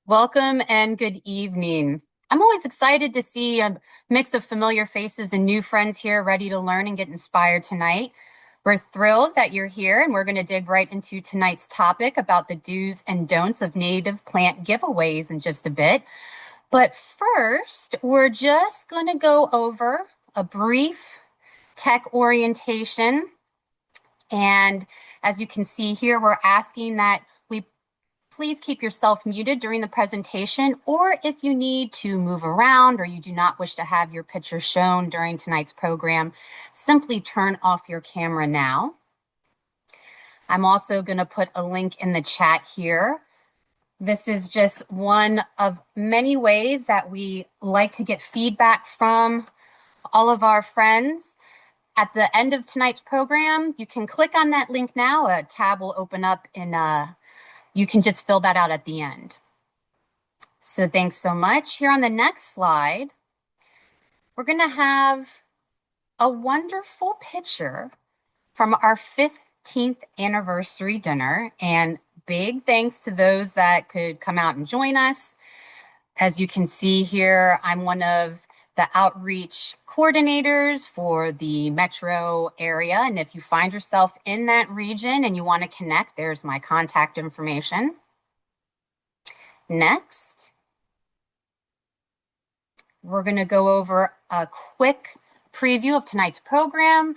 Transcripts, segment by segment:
Welcome and good evening. I'm always excited to see a mix of familiar faces and new friends here ready to learn and get inspired tonight. We're thrilled that you're here, and we're going to dig right into tonight's topic about the do's and don'ts of native plant giveaways in just a bit. But first, we're just going to go over a brief tech orientation. And as you can see here, we're asking that we please keep yourself muted during the presentation, or if you need to move around or you do not wish to have your picture shown during tonight's program, simply turn off your camera now. I'm also going to put a link in the chat here. This is just one of many ways that we like to get feedback from all of our friends. At the end of tonight's program, you can click on that link now. A tab will open up and you can just fill that out at the end. So thanks so much. Here on the next slide, we're going to have a wonderful picture from our 15th anniversary dinner. And big thanks to those that could come out and join us. As you can see here, I'm one of the outreach coordinators for the metro area. And if you find yourself in that region and you want to connect, there's my contact information. Next. We're going to go over a quick preview of tonight's program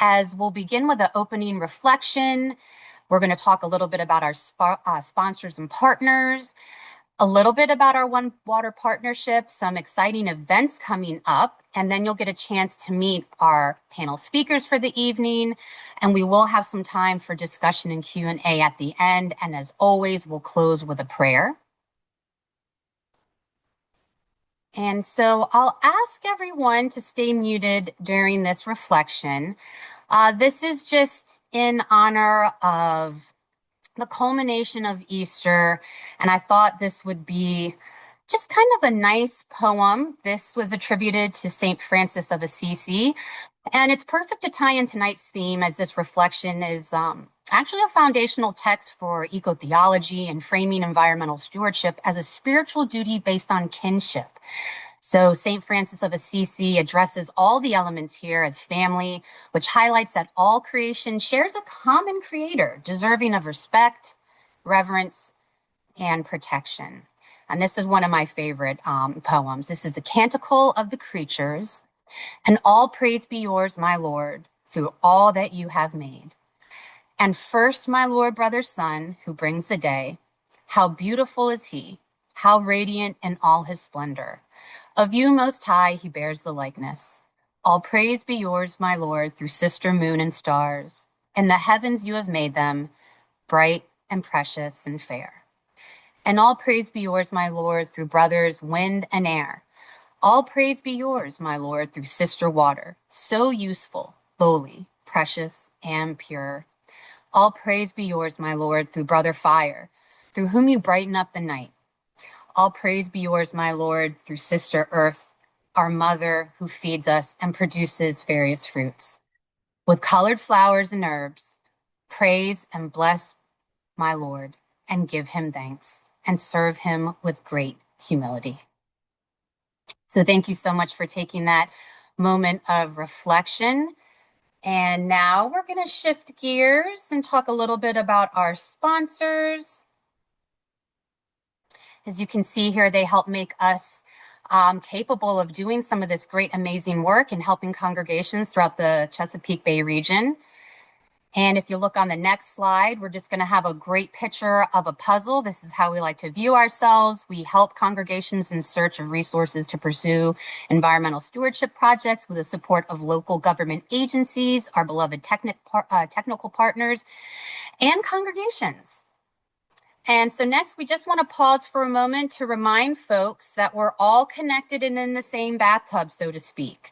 as we'll begin with an opening reflection. We're going to talk a little bit about our sponsors and partners, a little bit about our One Water partnership, some exciting events coming up, and then you'll get a chance to meet our panel speakers for the evening, and we will have some time for discussion and Q&A at the end, and as always, we'll close with a prayer. And so I'll ask everyone to stay muted during this reflection. This is just in honor of the culmination of Easter, and I thought this would be just kind of a nice poem. This was attributed to St. Francis of Assisi, and it's perfect to tie in tonight's theme as this reflection is actually a foundational text for eco-theology and framing environmental stewardship as a spiritual duty based on kinship. So St. Francis of Assisi addresses all the elements here as family, which highlights that all creation shares a common creator, deserving of respect, reverence, and protection. And this is one of my favorite poems. This is the Canticle of the Creatures. And all praise be yours, my Lord, through all that you have made. And first, my Lord, brother, son, who brings the day, how beautiful is he, how radiant in all his splendor. Of you, Most High, he bears the likeness. All praise be yours, my Lord, through sister moon and stars. In the heavens you have made them, bright and precious and fair. And all praise be yours, my Lord, through brothers, wind and air. All praise be yours, my Lord, through sister water, so useful, lowly, precious, and pure. All praise be yours, my Lord, through brother fire, through whom you brighten up the night. All praise be yours, my Lord, through sister earth, our mother who feeds us and produces various fruits. With colored flowers and herbs, praise and bless my Lord, and give him thanks, and serve him with great humility. So thank you so much for taking that moment of reflection. And now we're going to shift gears and talk a little bit about our sponsors. As you can see here, they help make us capable of doing some of this great, amazing work and helping congregations throughout the Chesapeake Bay region. And if you look on the next slide, we're just going to have a great picture of a puzzle. This is how we like to view ourselves. We help congregations in search of resources to pursue environmental stewardship projects with the support of local government agencies, our beloved technical partners, and congregations. And so next, we just want to pause for a moment to remind folks that we're all connected and in the same bathtub, so to speak.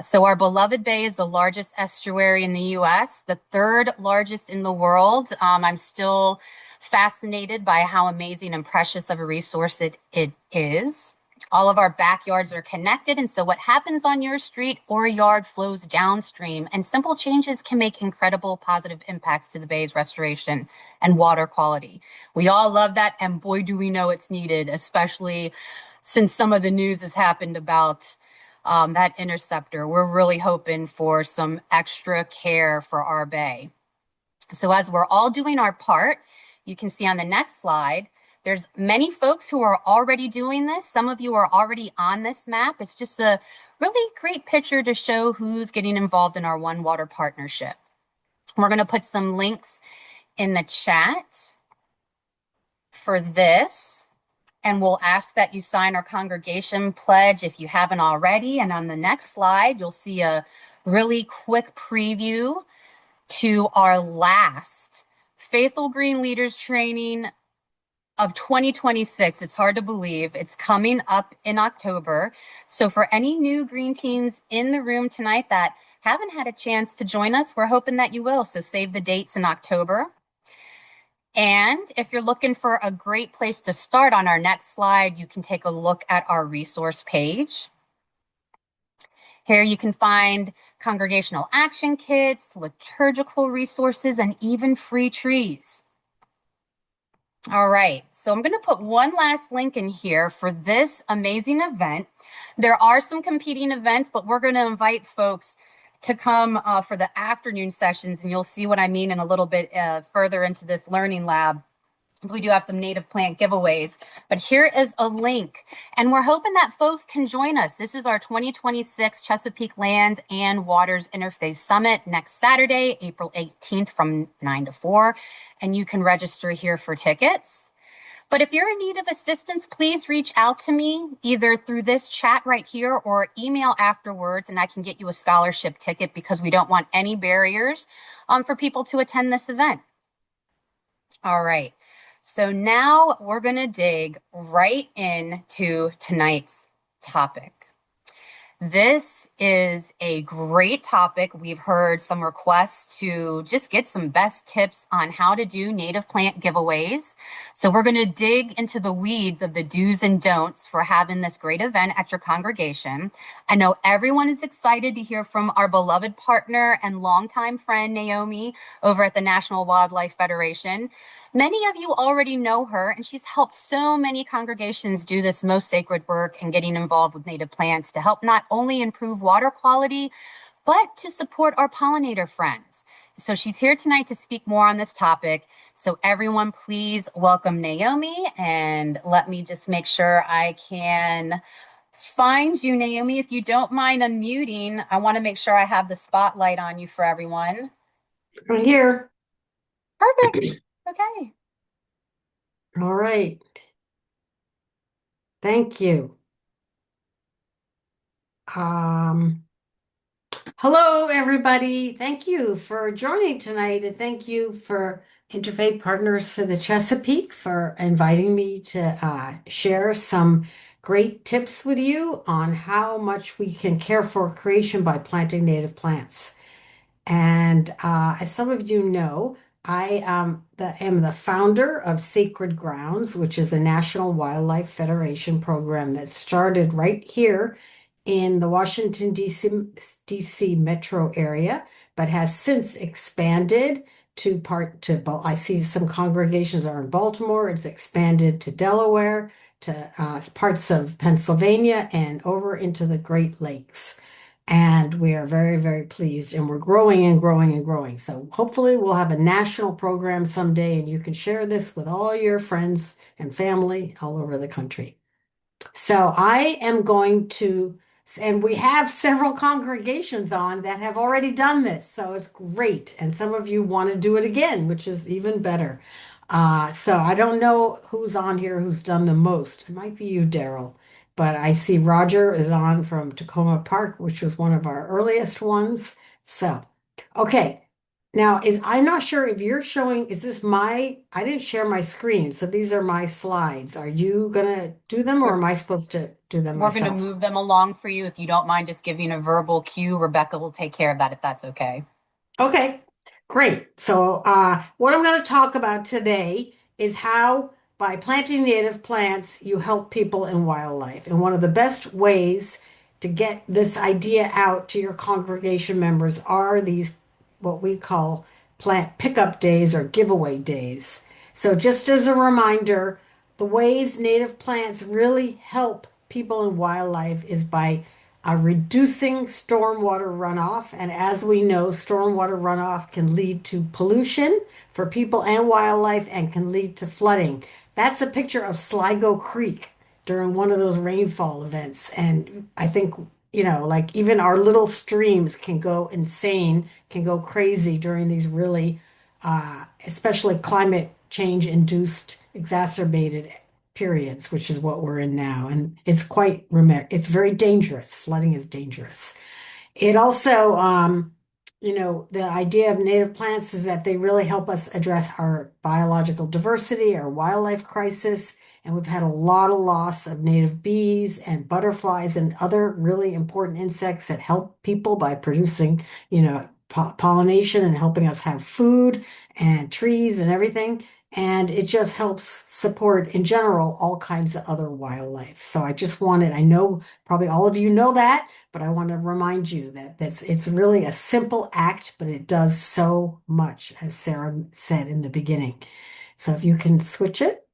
So our beloved bay is the largest estuary in the U.S., the third largest in the world. I'm still fascinated by how amazing and precious of a resource it is. All of our backyards are connected, and so what happens on your street or yard flows downstream, and simple changes can make incredible positive impacts to the bay's restoration and water quality. We all love that, and boy, do we know it's needed, especially since some of the news has happened about that interceptor. We're really hoping for some extra care for our bay. So as we're all doing our part, you can see on the next slide, there's many folks who are already doing this. Some of you are already on this map. It's just a really great picture to show who's getting involved in our One Water partnership. We're going to put some links in the chat for this, and we'll ask that you sign our congregation pledge if you haven't already. And on the next slide, you'll see a really quick preview to our last Faithful Green Leaders Training of 2026. It's hard to believe. It's coming up in October. So for any new green teams in the room tonight that haven't had a chance to join us, we're hoping that you will. So save the dates in October. And if you're looking for a great place to start, on our next slide, you can take a look at our resource page. Here you can find congregational action kits, liturgical resources, and even free trees. All right, so I'm going to put one last link in here for this amazing event. There are some competing events, but we're going to invite folks to come for the afternoon sessions, and you'll see what I mean in a little bit further into this learning lab. We do have some native plant giveaways, but here is a link, and we're hoping that folks can join us. This is our 2026 Chesapeake Lands and Waters Interfaith Summit next Saturday, April 18th from 9 to 4, and you can register here for tickets. But if you're in need of assistance, please reach out to me either through this chat right here or email afterwards, and I can get you a scholarship ticket because we don't want any barriers for people to attend this event. All right. So now we're going to dig right into tonight's topic. This is a great topic. We've heard some requests to just get some best tips on how to do native plant giveaways. So we're going to dig into the weeds of the do's and don'ts for having this great event at your congregation. I know everyone is excited to hear from our beloved partner and longtime friend, Naomi, over at the National Wildlife Federation. Many of you already know her, and she's helped so many congregations do this most sacred work and getting involved with native plants to help not only improve water quality, but to support our pollinator friends. So she's here tonight to speak more on this topic. So everyone, please welcome Naomi, and let me just make sure I can find you, Naomi. If you don't mind unmuting, I want to make sure I have the spotlight on you for everyone. I'm here. Perfect. Okay. All right. Thank you. Hello, everybody. Thank you for joining tonight, and thank you for Interfaith Partners for the Chesapeake for inviting me to share some great tips with you on how much we can care for creation by planting native plants. And as some of you know, I am the founder of Sacred Grounds, which is a National Wildlife Federation program that started right here in the Washington, D.C. metro area, but has since expanded I see some congregations are in Baltimore. It's expanded to Delaware, to parts of Pennsylvania, and over into the Great Lakes. And we are very, very pleased, and we're growing and growing and growing. So hopefully we'll have a national program someday, and you can share this with all your friends and family all over the country. So I am going to, and we have several congregations on that have already done this. So it's great. And some of you want to do it again, which is even better. So I don't know who's on here who's done the most. It might be you, Daryl. But I see Roger is on from Tacoma Park, which was one of our earliest ones. So, okay. Now, I'm not sure if you're showing, I didn't share my screen, so these are my slides. Are you gonna do them or We're, am I supposed to do them we're going to myself? move them along for you. If you don't mind just giving a verbal cue, Rebecca will take care of that if that's okay. Okay, great. So, what I'm going to talk about today is how By planting native plants, you help people and wildlife. And one of the best ways to get this idea out to your congregation members are these, what we call plant pickup days or giveaway days. So, just as a reminder, the ways native plants really help people and wildlife is by reducing stormwater runoff. And as we know, stormwater runoff can lead to pollution for people and wildlife and can lead to flooding. That's a picture of Sligo Creek during one of those rainfall events. And I think, like even our little streams can go insane, can go crazy during these really, especially climate change induced, exacerbated periods, which is what we're in now. And it's very dangerous. Flooding is dangerous. It also, the idea of native plants is that they really help us address our biological diversity, our wildlife crisis, and we've had a lot of loss of native bees and butterflies and other really important insects that help people by producing, pollination and helping us have food and trees and everything. And it just helps support, in general, all kinds of other wildlife. So I know probably all of you know that, but I want to remind you that it's really a simple act, but it does so much, as Sarah said in the beginning. So if you can switch it.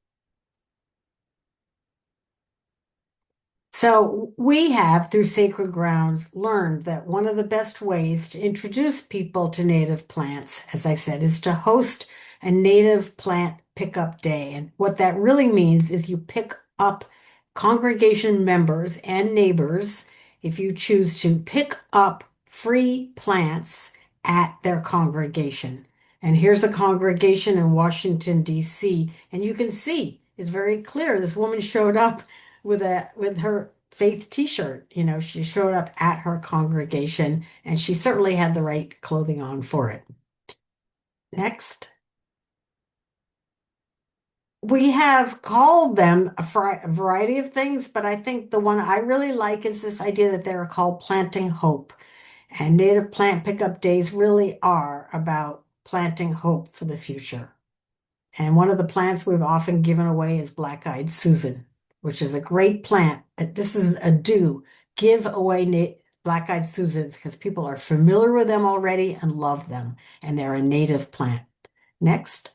So we have, through Sacred Grounds, learned that one of the best ways to introduce people to native plants, as I said, is to host a native plant pickup day. And what that really means is you pick up congregation members and neighbors, if you choose to, pick up free plants at their congregation. And here's a congregation in Washington, D.C., and you can see it's very clear. This woman showed up with her faith t-shirt. She showed up at her congregation and she certainly had the right clothing on for it. Next. We have called them a variety of things, but I think the one I really like is this idea that they're called planting hope. And native plant pickup days really are about planting hope for the future. And one of the plants we've often given away is Black-eyed Susan, which is a great plant. This is a do. Give away Black-eyed Susans because people are familiar with them already and love them, and they're a native plant. Next.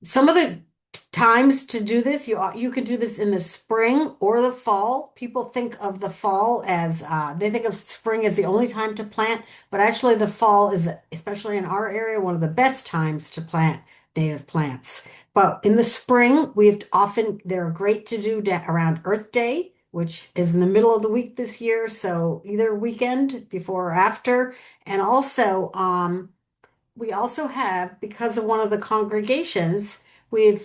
Some of the times to do this, you could do this in the spring or the fall. People think of the fall as they think of spring as the only time to plant, but actually the fall is, especially in our area, one of the best times to plant native plants. But in the spring, they're great to do around Earth Day, which is in the middle of the week this year, so either weekend before or after, and also we also have, because of one of the congregations, we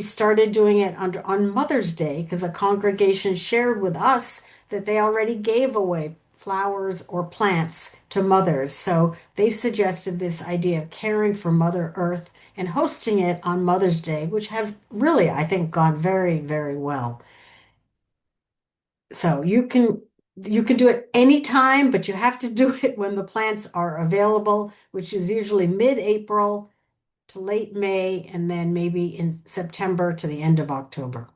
started doing it on Mother's Day because a congregation shared with us that they already gave away flowers or plants to mothers. So they suggested this idea of caring for Mother Earth and hosting it on Mother's Day, which has really, I think, gone very, very well. So you can do it anytime, but you have to do it when the plants are available, which is usually mid-April to late May, and then maybe in September to the end of October.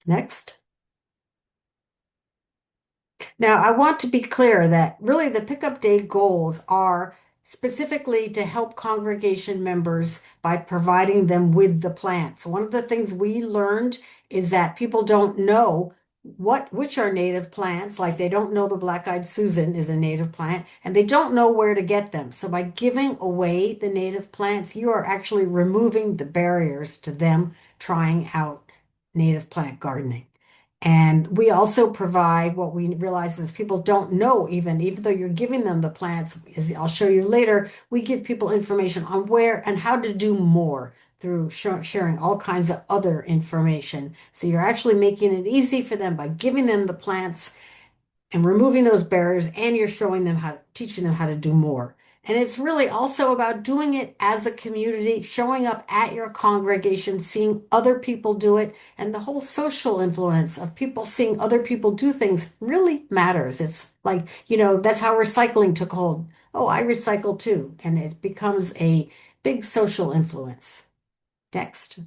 Next. Now, I want to be clear that really the pickup day goals are specifically to help congregation members by providing them with the plants. One of the things we learned is that people don't know which are native plants, like they don't know the Black-eyed Susan is a native plant, and they don't know where to get them. So by giving away the native plants, you are actually removing the barriers to them trying out native plant gardening. And we also provide what we realize is people don't know, even though you're giving them the plants, as I'll show you later, we give people information on where and how to do more through sharing all kinds of other information. So you're actually making it easy for them by giving them the plants and removing those barriers, and you're teaching them how to do more. And it's really also about doing it as a community, showing up at your congregation, seeing other people do it, and the whole social influence of people seeing other people do things really matters. It's like, that's how recycling took hold oh, I recycle too. And it becomes a big social influence. Next.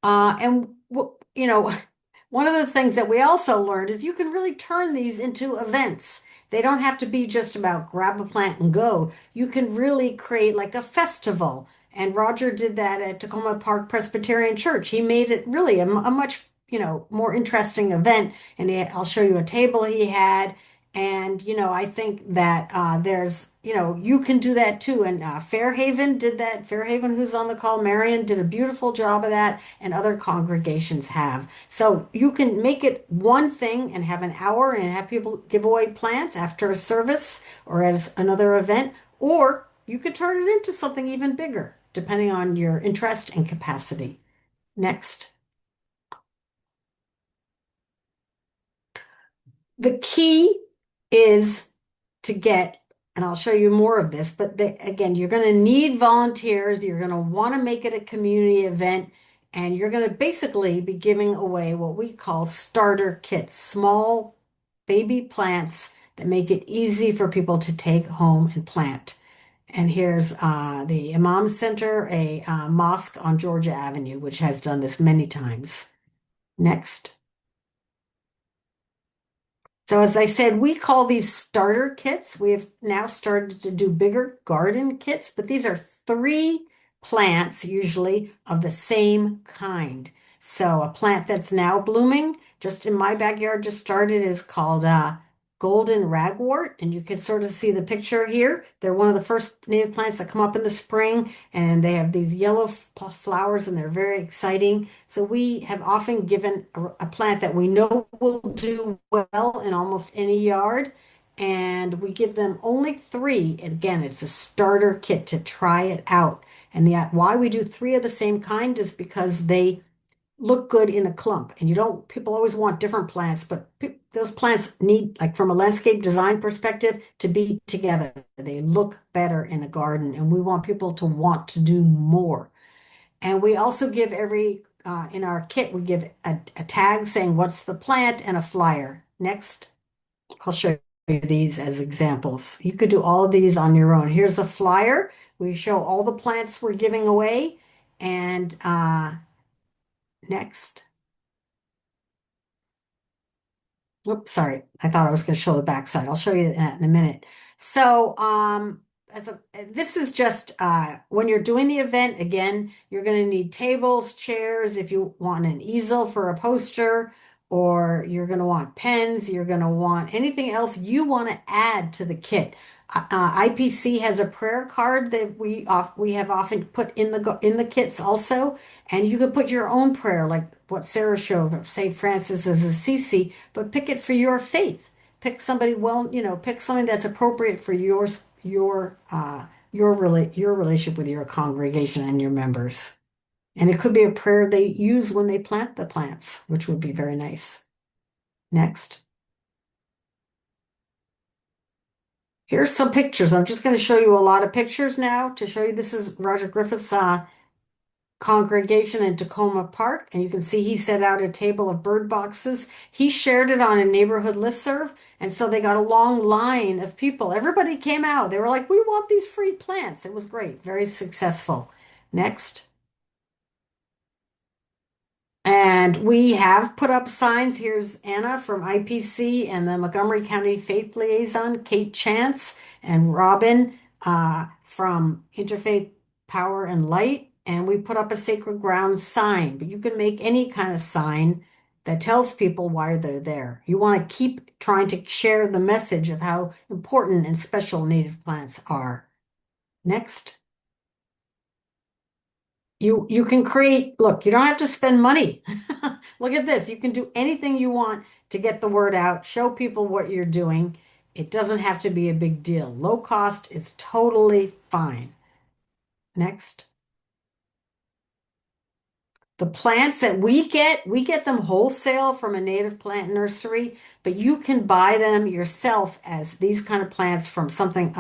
One of the things that we also learned is you can really turn these into events. They don't have to be just about grab a plant and go. You can really create like a festival. And Roger did that at Tacoma Park Presbyterian Church. He made it really a much, more interesting event. And I'll show you a table he had. And, I think that you can do that too. And Fairhaven did that. Fairhaven, who's on the call, Marion did a beautiful job of that, and other congregations have. So you can make it one thing and have an hour and have people give away plants after a service or at another event, or you could turn it into something even bigger, depending on your interest and capacity. Next. The key is to get, and I'll show you more of this, but again, you're going to need volunteers. You're going to want to make it a community event, and you're going to basically be giving away what we call starter kits, small baby plants that make it easy for people to take home and plant. And here's the Imam Center, a mosque on Georgia Avenue, which has done this many times. Next. So as I said, we call these starter kits. We have now started to do bigger garden kits, but these are three plants usually of the same kind. So a plant that's now blooming, just in my backyard, just started, is called golden ragwort. And you can sort of see the picture here. They're one of the first native plants that come up in the spring, and they have these yellow flowers, and they're very exciting. So we have often given a plant that we know will do well in almost any yard, and we give them only three. And again, it's a starter kit to try it out. And why we do three of the same kind is because they look good in a clump. And people always want different plants, but those plants need, like from a landscape design perspective, to be together. They look better in a garden, and we want people to want to do more. And we also give in our kit, we give a tag saying what's the plant and a flyer. Next, I'll show you these as examples. You could do all of these on your own. Here's a flyer. We show all the plants we're giving away. And next. Oops, sorry. I thought I was going to show the backside. I'll show you that in a minute. So, this is just when you're doing the event, again, you're going to need tables, chairs, if you want an easel for a poster, or you're going to want pens, you're going to want anything else you want to add to the kit. IPC has a prayer card that we have often put in the kits also, and you can put your own prayer, like what Sarah showed of St. Francis of Assisi, but pick it for your faith. Pick somebody pick something that's appropriate for your relationship with your congregation and your members. And it could be a prayer they use when they plant the plants, which would be very nice. Next. Here's some pictures. I'm just going to show you a lot of pictures now to show you this is Roger Griffith's congregation in Tacoma Park, and you can see he set out a table of bird boxes. He shared it on a neighborhood listserv, and so they got a long line of people. Everybody came out. They were like, "We want these free plants." It was great, very successful. Next. And we have put up signs. Here's Anna from IPC and the Montgomery County Faith Liaison, Kate Chance, and Robin from Interfaith Power and Light. And we put up a Sacred Ground sign, but you can make any kind of sign that tells people why they're there. You want to keep trying to share the message of how important and special native plants are. Next. You can create, look, you don't have to spend money. Look at this. You can do anything you want to get the word out, show people what you're doing. It doesn't have to be a big deal. Low cost is totally fine. Next. The plants that we get them wholesale from a native plant nursery, but you can buy them yourself as these kind of plants from something,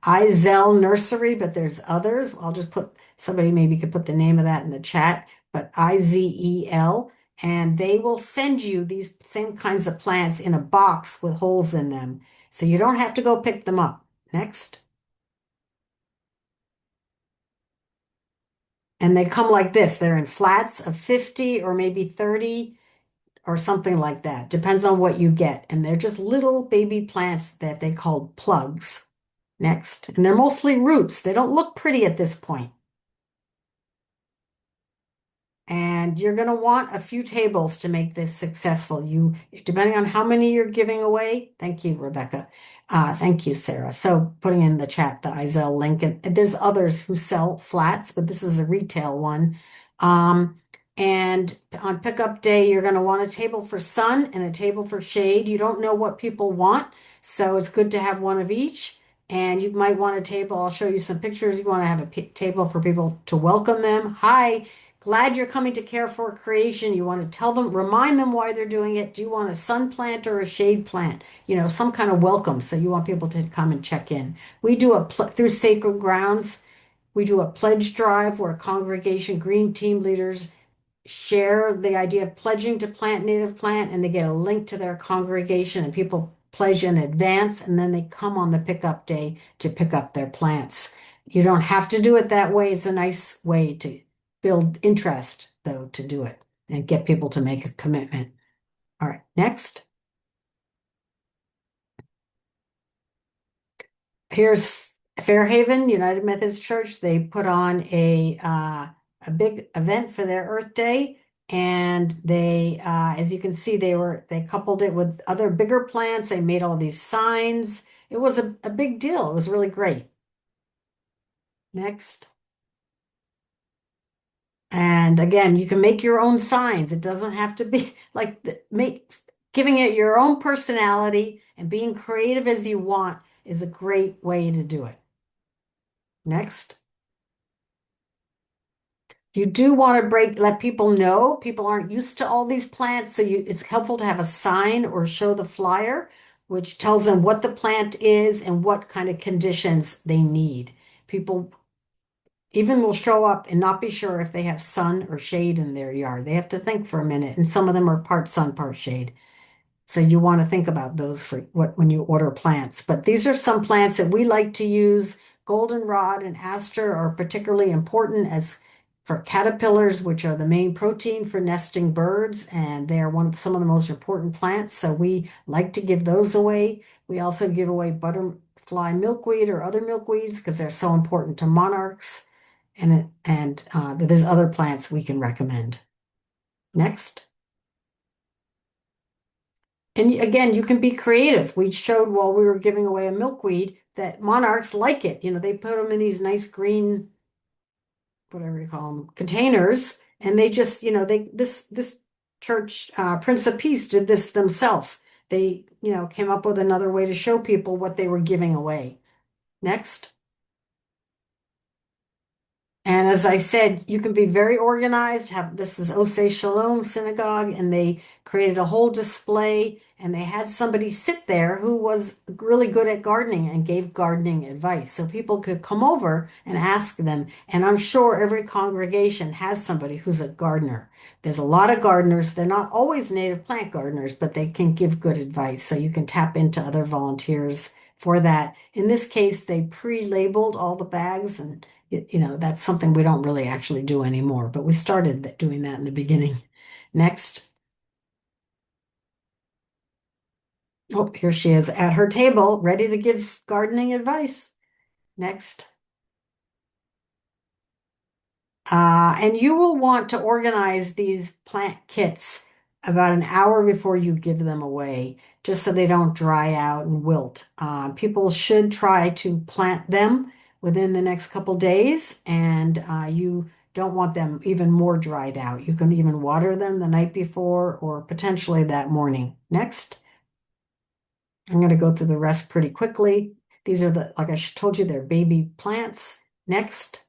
Izel Nursery, but there's others. I'll just put, somebody maybe could put the name of that in the chat, but IZEL, and they will send you these same kinds of plants in a box with holes in them. So you don't have to go pick them up. Next. And they come like this. They're in flats of 50 or maybe 30 or something like that. Depends on what you get. And they're just little baby plants that they call plugs. Next. And they're mostly roots. They don't look pretty at this point. And you're going to want a few tables to make this successful. Depending on how many you're giving away. Thank you, Rebecca. Thank you, Sarah. So putting in the chat the Izell link, and there's others who sell flats, but this is a retail one. Um, and on pickup day, you're going to want a table for sun and a table for shade. You don't know what people want, so it's good to have one of each. And you might want a table. I'll show you some pictures. You want to have a table for people to welcome them. Hi. Glad you're coming to Care for Creation. You want to tell them, remind them why they're doing it. Do you want a sun plant or a shade plant? Some kind of welcome. So you want people to come and check in. We do through Sacred Grounds. We do a pledge drive where congregation green team leaders share the idea of pledging to plant native plant, and they get a link to their congregation, and people pledge in advance, and then they come on the pickup day to pick up their plants. You don't have to do it that way. It's a nice way to build interest, though, to do it and get people to make a commitment. All right, next. Here's Fairhaven United Methodist Church. They put on a big event for their Earth Day, and as you can see, they coupled it with other bigger plants. They made all these signs. It was a big deal. It was really great. Next. And again, you can make your own signs. It doesn't have to be like giving it your own personality and being creative as you want is a great way to do it. Next. You do want to let people know. People aren't used to all these plants, so it's helpful to have a sign or show the flyer, which tells them what the plant is and what kind of conditions they need. People even will show up and not be sure if they have sun or shade in their yard. They have to think for a minute, and some of them are part sun, part shade. So you want to think about those for when you order plants. But these are some plants that we like to use. Goldenrod and aster are particularly important as for caterpillars, which are the main protein for nesting birds, and they are some of the most important plants. So we like to give those away. We also give away butterfly milkweed or other milkweeds because they're so important to monarchs. And there's other plants we can recommend. Next. And again, you can be creative. We showed while we were giving away a milkweed that monarchs like it. They put them in these nice green, whatever you call them, containers, and they just, this church, Prince of Peace, did this themselves. They, came up with another way to show people what they were giving away. Next. And as I said, you can be very organized. This is Oseh Shalom Synagogue, and they created a whole display, and they had somebody sit there who was really good at gardening and gave gardening advice. So people could come over and ask them. And I'm sure every congregation has somebody who's a gardener. There's a lot of gardeners. They're not always native plant gardeners, but they can give good advice. So you can tap into other volunteers for that. In this case, they pre-labeled all the bags, and that's something we don't really actually do anymore, but we started doing that in the beginning. Next. Oh, here she is at her table, ready to give gardening advice. Next. And you will want to organize these plant kits about an hour before you give them away, just so they don't dry out and wilt. People should try to plant them within the next couple days, and you don't want them even more dried out. You can even water them the night before or potentially that morning. Next. I'm going to go through the rest pretty quickly. These are like I told you, they're baby plants. Next.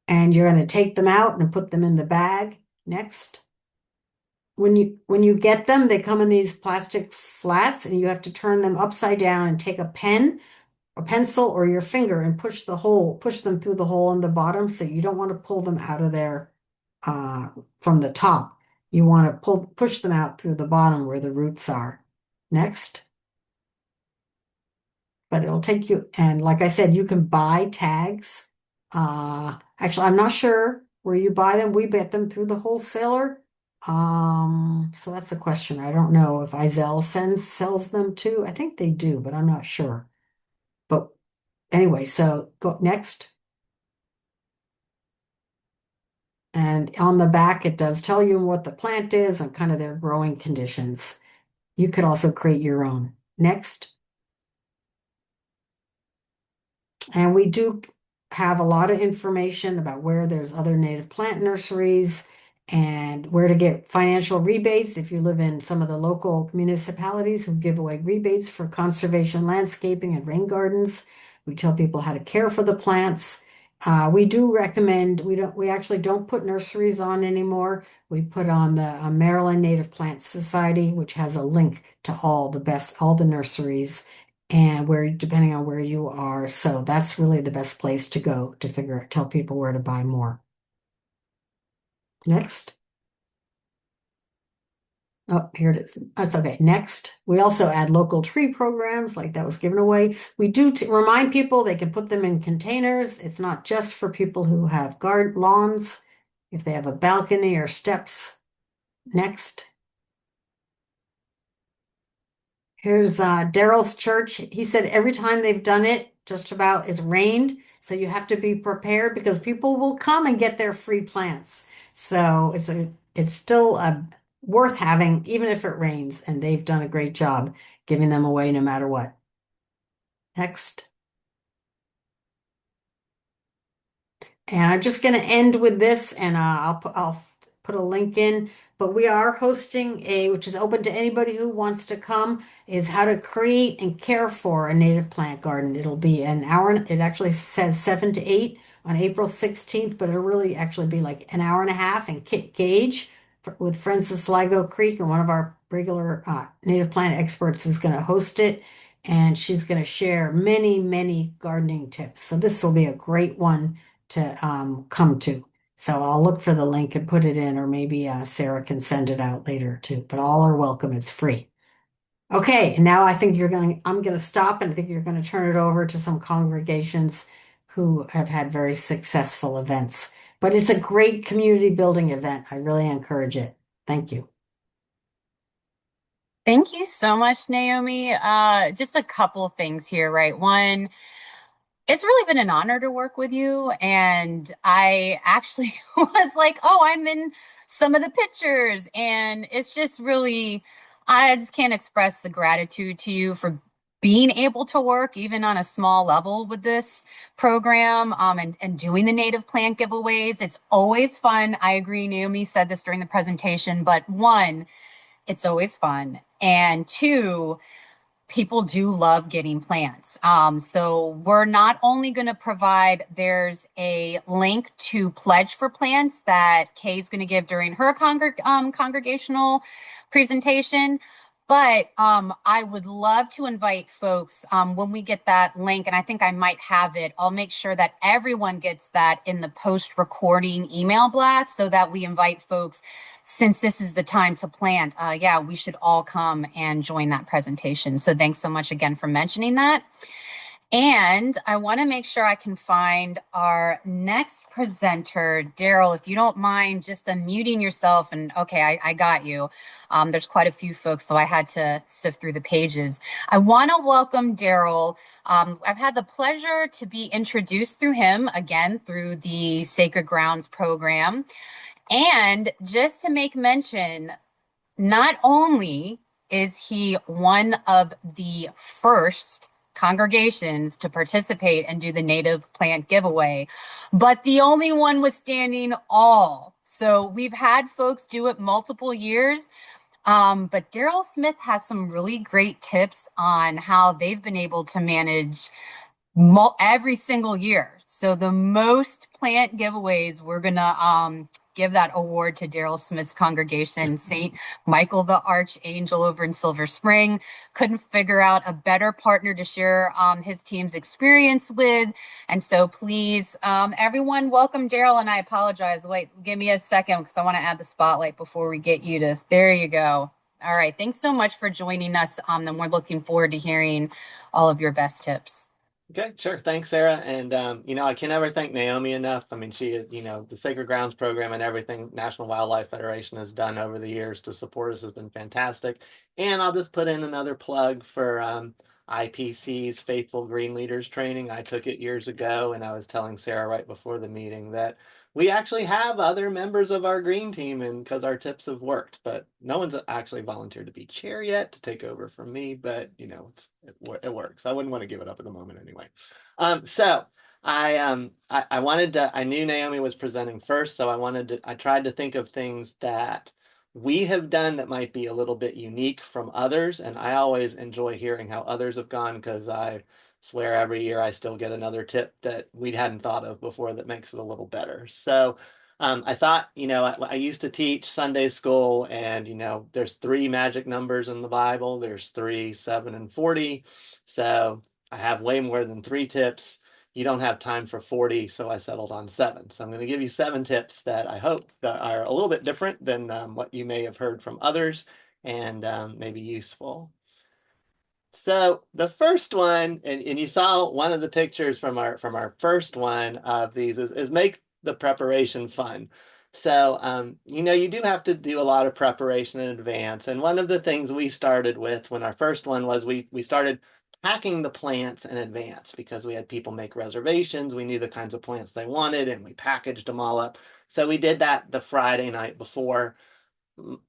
And you're going to take them out and put them in the bag. Next. When you get them, they come in these plastic flats, and you have to turn them upside down and take a pen, a pencil, or your finger and push them through the hole in the bottom. So you don't want to pull them out of there from the top. You want to push them out through the bottom where the roots are. Next. But it'll take you, and like I said, you can buy tags. Actually, I'm not sure where you buy them. We get them through the wholesaler. So that's a question. I don't know if Izell sells them too. I think they do, but I'm not sure. But anyway, so go next. And on the back, it does tell you what the plant is and kind of their growing conditions. You could also create your own. Next. And we do have a lot of information about where there's other native plant nurseries and where to get financial rebates if you live in some of the local municipalities who give away rebates for conservation landscaping and rain gardens. We tell people how to care for the plants. We do recommend, we actually don't put nurseries on anymore. We put on the Maryland Native Plant Society, which has a link to all the nurseries and where depending on where you are. So that's really the best place to go to tell people where to buy more. Next. Oh, here it is. That's okay. Next, we also add local tree programs like that was given away. We do remind people they can put them in containers. It's not just for people who have garden lawns, if they have a balcony or steps. Next. Here's Daryl's church. He said every time they've done it, just about it's rained. So you have to be prepared because people will come and get their free plants. So it's still worth having, even if it rains. And they've done a great job giving them away no matter what. Next. And I'm just going to end with this, and I'll put a link in. But we are hosting which is open to anybody who wants to come, is how to create and care for a native plant garden. It'll be an hour. It actually says 7 to 8 on April 16th, but it'll really actually be like an hour and a half. And Kit Gage with Friends of Sligo Creek, and one of our regular native plant experts is going to host it, and she's going to share many, many gardening tips. So this will be a great one to come to. So I'll look for the link and put it in, or maybe Sarah can send it out later too. But all are welcome. It's free. Okay, and now I think I'm going to stop, and I think you're going to turn it over to some congregations who have had very successful events. But it's a great community building event. I really encourage it. Thank you. Thank you so much, Naomi. Just a couple of things here, right? One, it's really been an honor to work with you. And I actually was like, oh, I'm in some of the pictures. And it's just really, I just can't express the gratitude to you for being able to work even on a small level with this program and doing the native plant giveaways. It's always fun. I agree. Naomi said this during the presentation, but one, it's always fun. And two, people do love getting plants. So we're not only going to provide, there's a link to pledge for plants that Kay's going to give during her congregational presentation. But I would love to invite folks when we get that link, and I think I might have it. I'll make sure that everyone gets that in the post-recording email blast so that we invite folks, since this is the time to plant. Yeah, we should all come and join that presentation. So thanks so much again for mentioning that. And I want to make sure I can find our next presenter. Daryl, if you don't mind just unmuting yourself, and okay, I got you. There's quite a few folks, so I had to sift through the pages. I want to welcome Daryl. I've had the pleasure to be introduced through him, again, through the Sacred Grounds program. And just to make mention, not only is he one of the first congregations to participate and do the native plant giveaway, but the only one withstanding all. So we've had folks do it multiple years. But Daryl Smith has some really great tips on how they've been able to manage every single year. So the most plant giveaways, we're gonna give that award to Daryl Smith's congregation, St. Michael the Archangel over in Silver Spring. Couldn't figure out a better partner to share his team's experience with. And so please, everyone, welcome Daryl. And I apologize. Wait, give me a second because I want to add the spotlight before we get you to. There you go. All right. Thanks so much for joining us. And we're looking forward to hearing all of your best tips. Okay, sure. Thanks, Sarah. And I can never thank Naomi enough. I mean, the Sacred Grounds program and everything National Wildlife Federation has done over the years to support us has been fantastic. And I'll just put in another plug for IPC's Faithful Green Leaders training. I took it years ago, and I was telling Sarah right before the meeting that we actually have other members of our green team, and because our tips have worked, but no one's actually volunteered to be chair yet to take over from me. But it works. I wouldn't want to give it up at the moment anyway. So I wanted to. I knew Naomi was presenting first, so I tried to think of things that we have done that might be a little bit unique from others, and I always enjoy hearing how others have gone because I swear every year I still get another tip that we hadn't thought of before that makes it a little better. So I thought, I used to teach Sunday school, and there's three magic numbers in the Bible. There's 3, 7, and 40. So I have way more than three tips. You don't have time for 40, so I settled on 7. So I'm going to give you 7 tips that I hope that are a little bit different than what you may have heard from others, and maybe useful. So the first one, and you saw one of the pictures from our first one of these is make the preparation fun. So you do have to do a lot of preparation in advance. And one of the things we started with when our first one was we started packing the plants in advance because we had people make reservations. We knew the kinds of plants they wanted, and we packaged them all up. So we did that the Friday night before.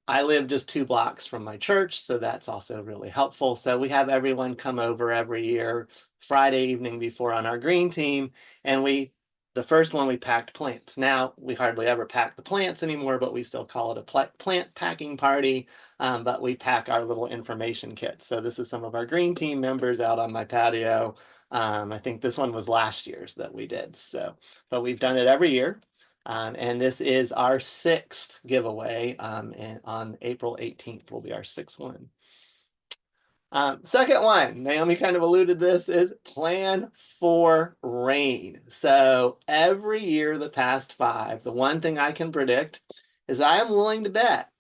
I live just 2 blocks from my church, so that's also really helpful. So we have everyone come over every year, Friday evening before on our green team, and the first one we packed plants. Now we hardly ever pack the plants anymore, but we still call it a plant packing party. But we pack our little information kits. So this is some of our green team members out on my patio. I think this one was last year's that we did. So, but we've done it every year. And this is our 6th giveaway. And on April 18th will be our 6th one. Second one, Naomi kind of alluded to this, is plan for rain. So every year the past 5, the one thing I can predict is I am willing to bet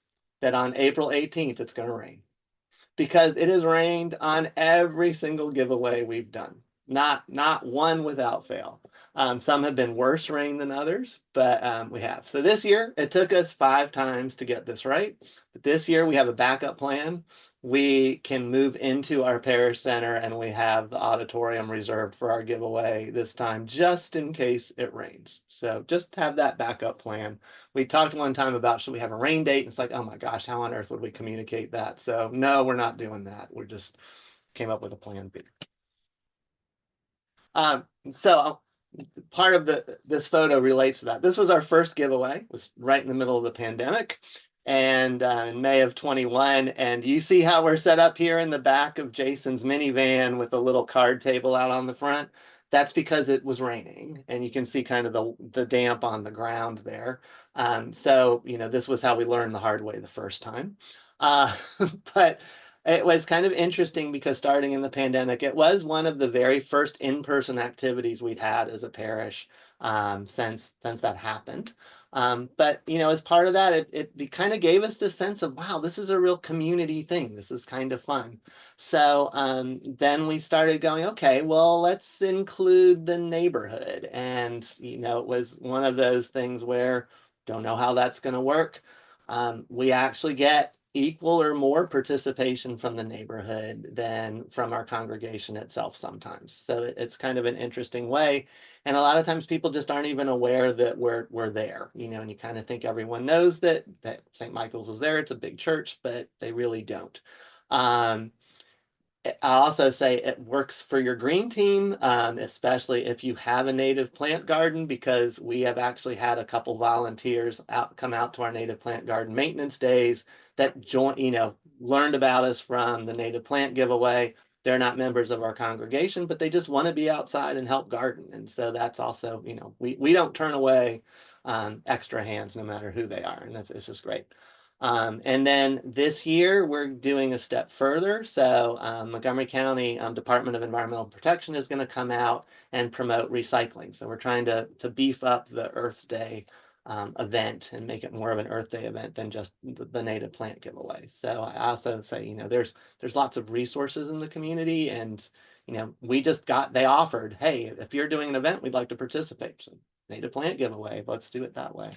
that on April 18th it's going to rain, because it has rained on every single giveaway we've done. Not one without fail. Some have been worse rain than others, but we have. So this year, it took us 5 times to get this right. But this year, we have a backup plan. We can move into our parish center, and we have the auditorium reserved for our giveaway this time, just in case it rains. So just have that backup plan. We talked one time about, should we have a rain date? It's like, oh my gosh, how on earth would we communicate that? So no, we're not doing that. We just came up with a plan B. So part of this photo relates to that. This was our first giveaway. It was right in the middle of the pandemic, and in May of 21. And you see how we're set up here in the back of Jason's minivan with a little card table out on the front. That's because it was raining, and you can see kind of the damp on the ground there. So this was how we learned the hard way the first time. But it was kind of interesting because starting in the pandemic, it was one of the very first in-person activities we'd had as a parish since that happened. But as part of that, it kind of gave us this sense of, wow, this is a real community thing. This is kind of fun. So then we started going, okay, well, let's include the neighborhood. And it was one of those things where don't know how that's going to work. We actually get equal or more participation from the neighborhood than from our congregation itself sometimes. So it's kind of an interesting way. And a lot of times people just aren't even aware that we're there, and you kind of think everyone knows that St. Michael's is there. It's a big church, but they really don't. I also say it works for your green team, especially if you have a native plant garden, because we have actually had a couple volunteers come out to our native plant garden maintenance days that learned about us from the native plant giveaway. They're not members of our congregation, but they just want to be outside and help garden. And so that's also, we don't turn away extra hands no matter who they are. And it's just great. And then this year, we're doing a step further. So Montgomery County Department of Environmental Protection is going to come out and promote recycling. So we're trying to beef up the Earth Day event and make it more of an Earth Day event than just the native plant giveaway. So I also say, there's lots of resources in the community, and they offered, hey, if you're doing an event, we'd like to participate. So native plant giveaway, let's do it that way.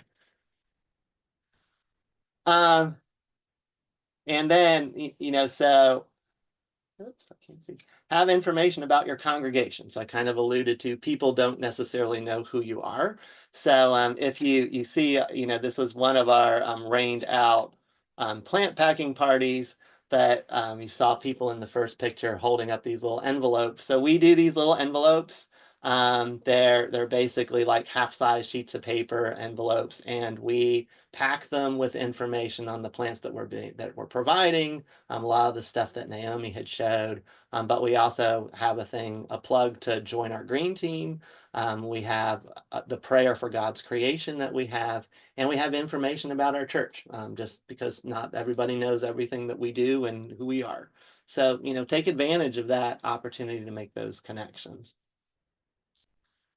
And then, so oops, I can't see. Have information about your congregation. So I kind of alluded to people don't necessarily know who you are. So if you see, this was one of our rained out plant packing parties that you saw people in the first picture holding up these little envelopes. So we do these little envelopes. They're basically like half-size sheets of paper envelopes, and we pack them with information on the plants that we're providing, a lot of the stuff that Naomi had showed. But we also have a plug to join our green team. We have the prayer for God's creation that we have, and we have information about our church, just because not everybody knows everything that we do and who we are. So, take advantage of that opportunity to make those connections.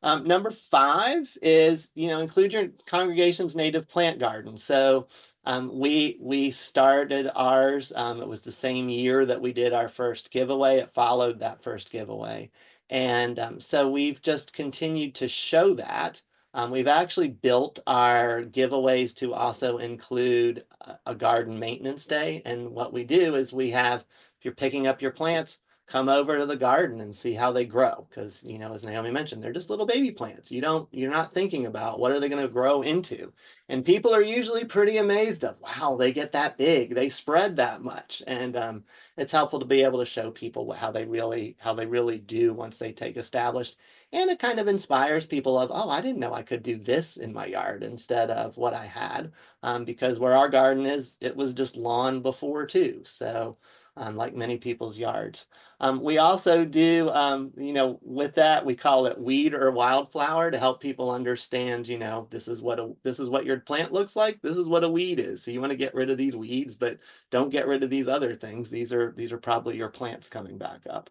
Number 5 is, include your congregation's native plant garden. So we started ours. It was the same year that we did our first giveaway. It followed that first giveaway. And so we've just continued to show that. We've actually built our giveaways to also include a garden maintenance day. And what we do is if you're picking up your plants, come over to the garden and see how they grow, because as Naomi mentioned, they're just little baby plants. You're not thinking about what are they going to grow into, and people are usually pretty amazed of, wow, they get that big, they spread that much. And it's helpful to be able to show people how they really do once they take established, and it kind of inspires people of, oh, I didn't know I could do this in my yard instead of what I had, because where our garden is, it was just lawn before too, so like many people's yards. We also do, with that, we call it weed or wildflower to help people understand, this is what your plant looks like. This is what a weed is. So you want to get rid of these weeds, but don't get rid of these other things. These are probably your plants coming back up.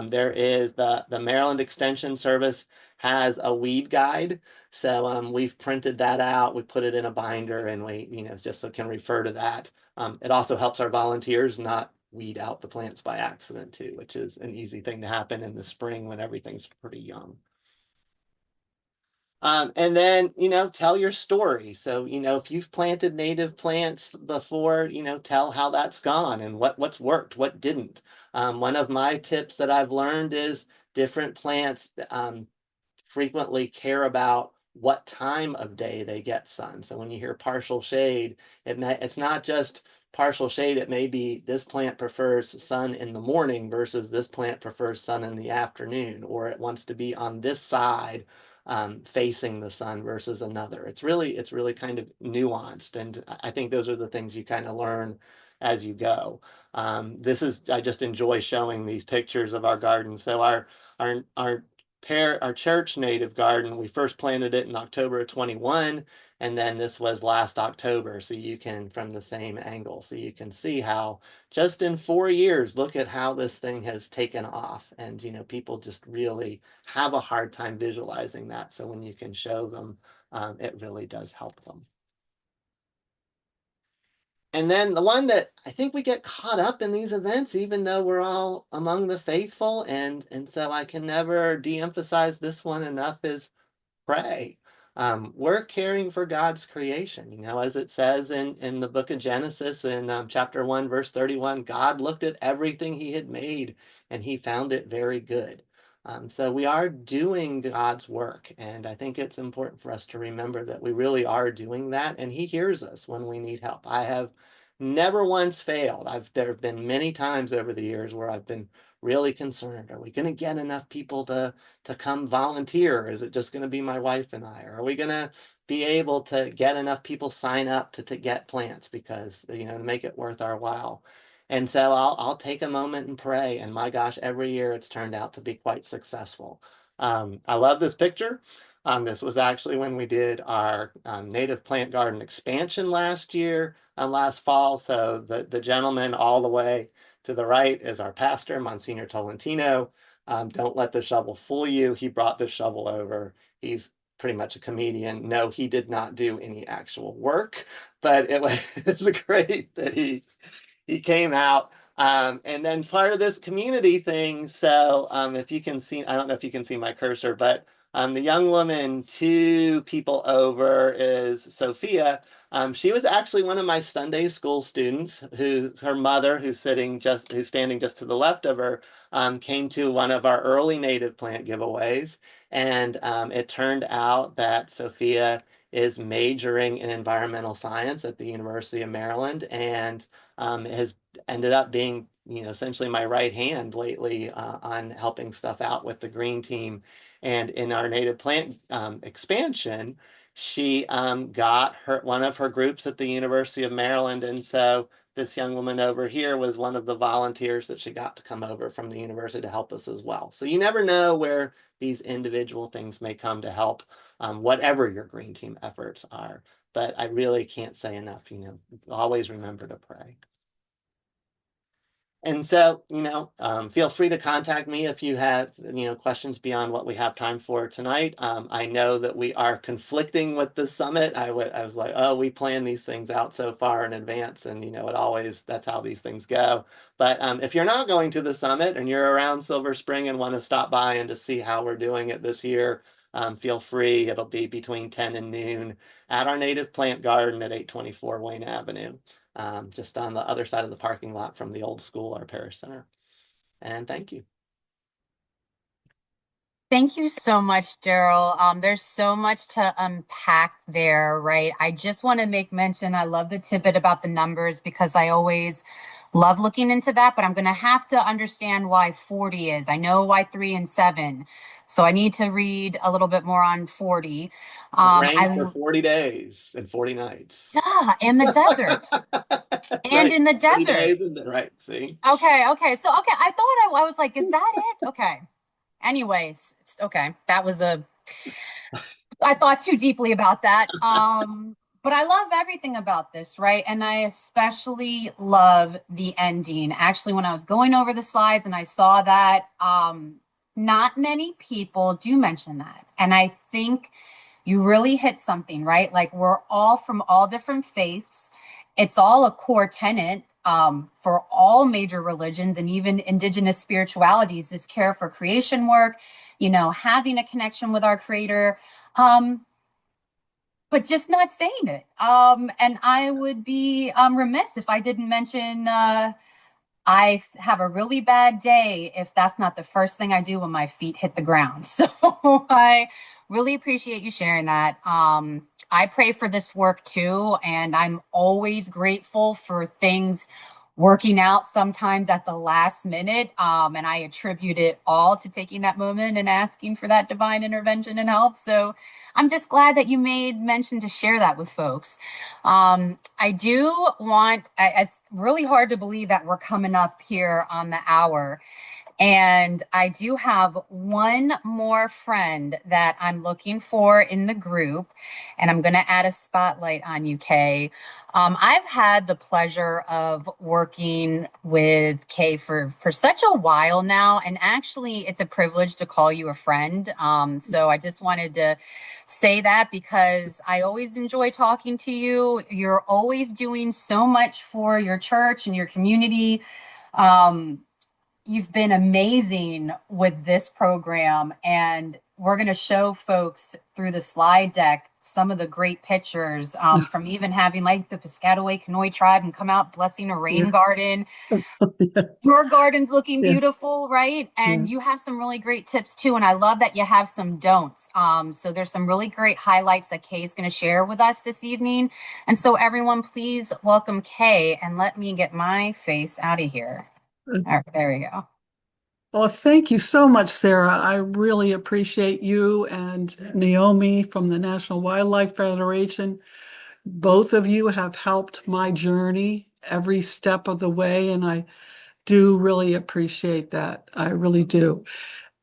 There is the Maryland Extension Service has a weed guide. So we've printed that out. We put it in a binder, and we, just so can refer to that. It also helps our volunteers not weed out the plants by accident too, which is an easy thing to happen in the spring when everything's pretty young. And then, tell your story. So, if you've planted native plants before, tell how that's gone and what's worked, what didn't. One of my tips that I've learned is different plants frequently care about what time of day they get sun. So when you hear partial shade, it's not just partial shade. It may be this plant prefers sun in the morning versus this plant prefers sun in the afternoon, or it wants to be on this side facing the sun versus another. It's really kind of nuanced, and I think those are the things you kind of learn as you go. I just enjoy showing these pictures of our garden. So our church native garden, we first planted it in October of 21, and then this was last October. So you can, from the same angle, so you can see how just in 4 years, look at how this thing has taken off. And, people just really have a hard time visualizing that. So when you can show them, it really does help them. And then the one that I think we get caught up in these events, even though we're all among the faithful, and so I can never de-emphasize this one enough, is pray. We're caring for God's creation. As it says in the book of Genesis in chapter 1, verse 31, God looked at everything he had made and he found it very good. So we are doing God's work, and I think it's important for us to remember that we really are doing that, and he hears us when we need help. I have never once failed. There have been many times over the years where I've been really concerned. Are we going to get enough people to come volunteer? Is it just going to be my wife and I? Or are we going to be able to get enough people sign up to get plants, because, to make it worth our while? And so I'll take a moment and pray. And my gosh, every year it's turned out to be quite successful. I love this picture. This was actually when we did our native plant garden expansion last fall. So the gentleman all the way to the right is our pastor, Monsignor Tolentino. Don't let the shovel fool you. He brought the shovel over. He's pretty much a comedian. No, he did not do any actual work, but it was it's great that he came out. And then part of this community thing. So if you can see, I don't know if you can see my cursor, but the young woman 2 people over is Sophia. She was actually one of my Sunday school students who her mother, who's standing just to the left of her, came to one of our early native plant giveaways. And it turned out that Sophia is majoring in environmental science at the University of Maryland and has ended up being, essentially my right hand lately on helping stuff out with the green team. And in our native plant expansion, she got one of her groups at the University of Maryland. And so this young woman over here was one of the volunteers that she got to come over from the university to help us as well. So you never know where these individual things may come to help whatever your green team efforts are. But I really can't say enough, always remember to pray. And so, feel free to contact me if you have, questions beyond what we have time for tonight. I know that we are conflicting with the summit. I was like, oh, we plan these things out so far in advance, and that's how these things go. But if you're not going to the summit and you're around Silver Spring and want to stop by and to see how we're doing it this year, feel free. It'll be between 10 and noon at our native plant garden at 824 Wayne Avenue. Just on the other side of the parking lot from the old school, our parish center. And thank you. Thank you so much, Daryl. There's so much to unpack there, right? I just want to make mention, I love the tidbit about the numbers because I always love looking into that, but I'm going to have to understand why 40 is. I know why 3 and 7. So I need to read a little bit more on 40. It rained for 40 days and 40 nights. In the desert. And right. in the desert. Right, see? Okay. So, I thought I was like, is that it? Okay. Anyways, okay. I thought too deeply about that. But I love everything about this, right? And I especially love the ending. Actually, when I was going over the slides and I saw that, not many people do mention that. And I think you really hit something, right? Like we're all from all different faiths. It's all a core tenet for all major religions and even indigenous spiritualities, this care for creation work, having a connection with our creator. But just not saying it. And I would be remiss if I didn't mention I have a really bad day if that's not the first thing I do when my feet hit the ground. So I really appreciate you sharing that. I pray for this work too, and I'm always grateful for things working out sometimes at the last minute. And I attribute it all to taking that moment and asking for that divine intervention and help. So I'm just glad that you made mention to share that with folks. I do want, it's really hard to believe that we're coming up here on the hour. And I do have one more friend that I'm looking for in the group, and I'm going to add a spotlight on you, Kay. I've had the pleasure of working with Kay for such a while now, and actually it's a privilege to call you a friend. So I just wanted to say that because I always enjoy talking to you. You're always doing so much for your church and your community. You've been amazing with this program, and we're going to show folks through the slide deck some of the great pictures from even having like the Piscataway Conoy tribe and come out blessing a rain garden. Your garden's looking beautiful, right? And you have some really great tips too. And I love that you have some don'ts. So there's some really great highlights that Kay is going to share with us this evening. And so everyone, please welcome Kay, and let me get my face out of here. All right, there we go. Well, thank you so much, Sarah. I really appreciate you and Naomi from the National Wildlife Federation. Both of you have helped my journey every step of the way, and I do really appreciate that. I really do.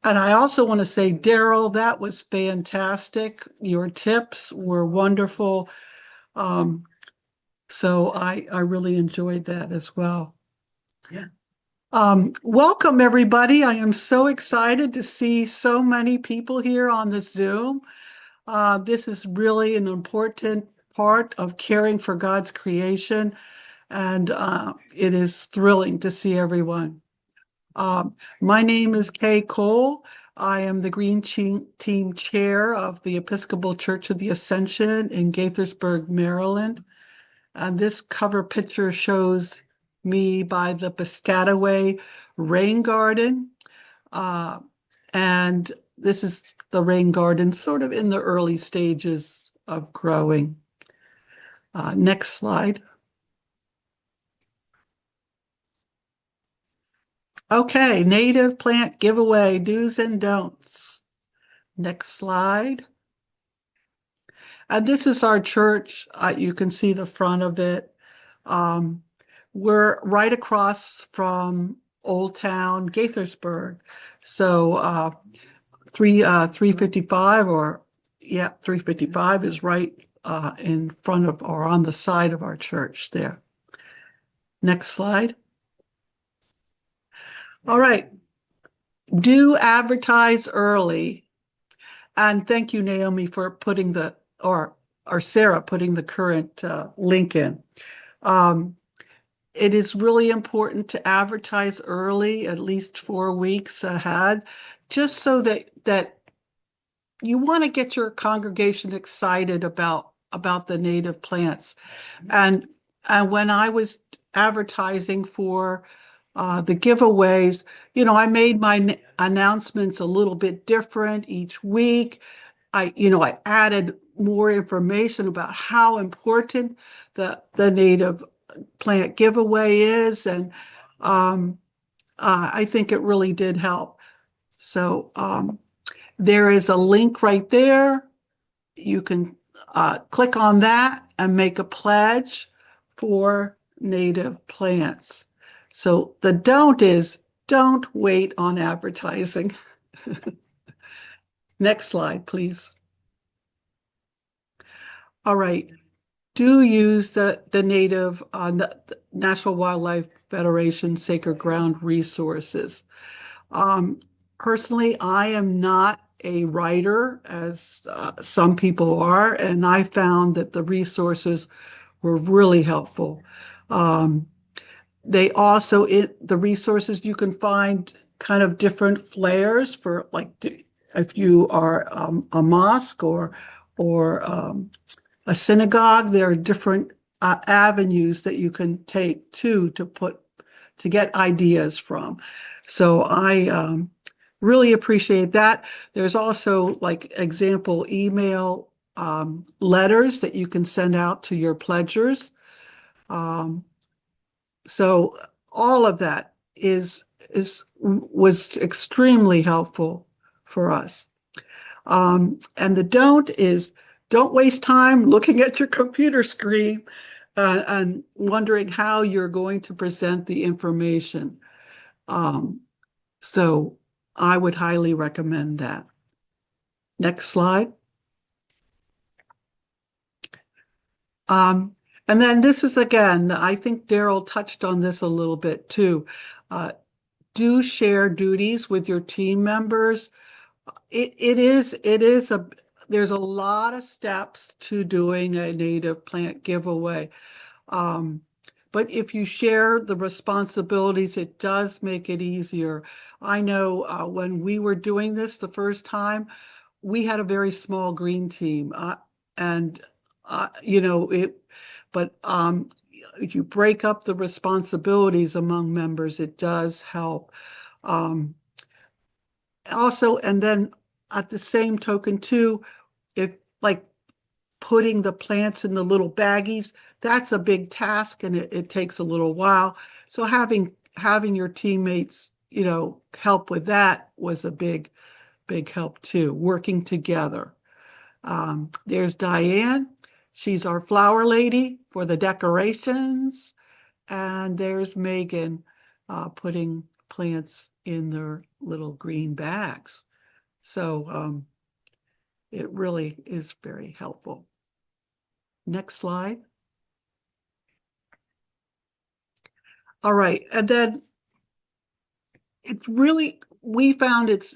And I also want to say, Daryl, that was fantastic. Your tips were wonderful. So I really enjoyed that as well. Yeah. Welcome, everybody. I am so excited to see so many people here on the Zoom. This is really an important part of caring for God's creation, and it is thrilling to see everyone. My name is Kay Cole. I am the Green Team Chair of the Episcopal Church of the Ascension in Gaithersburg, Maryland. And this cover picture shows me by the Piscataway Rain Garden. And this is the rain garden sort of in the early stages of growing. Next slide. Okay, native plant giveaway, do's and don'ts. Next slide. And this is our church. You can see the front of it. We're right across from Old Town Gaithersburg. So 355 355 is right in front of or on the side of our church there. Next slide. All right. Do advertise early. And thank you, Naomi, for putting or Sarah putting the current link in. It is really important to advertise early, at least 4 weeks ahead, just so that you want to get your congregation excited about the native plants. And when I was advertising for the giveaways, I made my announcements a little bit different each week. I added more information about how important the native plant giveaway is, and I think it really did help. So there is a link right there. You can click on that and make a pledge for native plants. So the don't is don't wait on advertising. Next slide, please. All right. Do use the native the National Wildlife Federation Sacred Ground resources. Personally, I am not a writer, as some people are, and I found that the resources were really helpful. They also, the resources, you can find kind of different flares for, like, if you are a mosque or a synagogue, there are different avenues that you can take to get ideas from. So I really appreciate that. There's also like example email letters that you can send out to your pledgers. So all of that was extremely helpful for us. And the don't is don't waste time looking at your computer screen and wondering how you're going to present the information. So I would highly recommend that. Next slide. And then this is, again, I think Daryl touched on this a little bit too. Do share duties with your team members. There's a lot of steps to doing a native plant giveaway. But if you share the responsibilities, it does make it easier. I know when we were doing this the first time, we had a very small green team. But if you break up the responsibilities among members, it does help. Also, and then at the same token too, if like putting the plants in the little baggies, that's a big task and it takes a little while. So having your teammates, help with that was a big help too, working together. There's Diane. She's our flower lady for the decorations. And there's Megan putting plants in their little green bags. So it really is very helpful. Next slide. All right, and then we found it's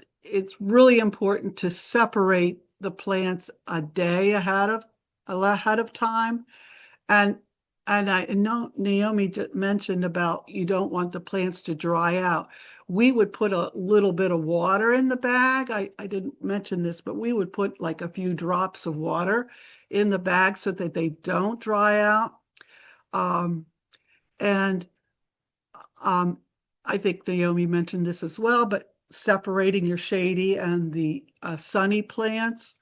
really important to separate the plants a day ahead of time. And I know Naomi mentioned about you don't want the plants to dry out. We would put a little bit of water in the bag. I didn't mention this, but we would put like a few drops of water in the bag so that they don't dry out. And I think Naomi mentioned this as well, but separating your shady and the sunny plants.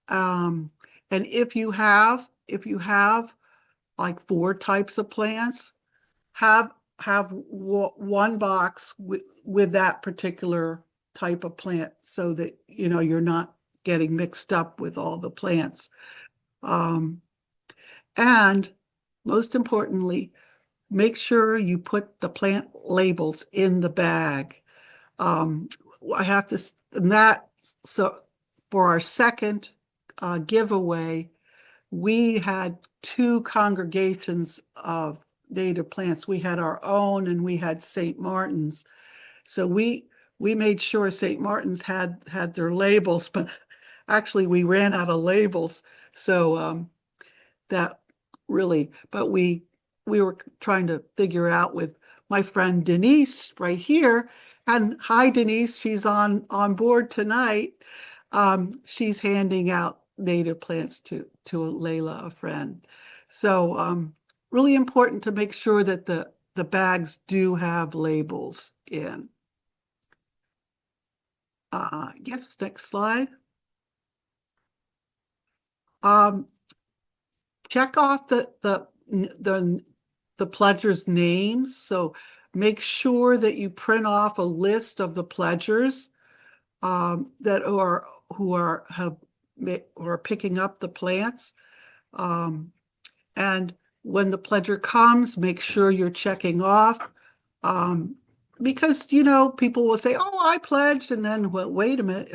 And if you have like 4 types of plants, have one box with that particular type of plant so that you're not getting mixed up with all the plants. And most importantly, make sure you put the plant labels in the bag. I have to, and that, so for our second giveaway, we had 2 congregations of native plants. We had our own and we had St. Martin's. So we made sure St. Martin's had their labels, but actually we ran out of labels. So that really, but we were trying to figure out with my friend Denise right here. And hi, Denise, she's on board tonight. She's handing out native plants to Layla, a friend. So really important to make sure that the bags do have labels in. Yes, next slide. Check off the pledgers' names. So make sure that you print off a list of the pledgers that are picking up the plants. And when the pledger comes, make sure you're checking off. Because people will say, "Oh, I pledged," and then, well, wait a minute,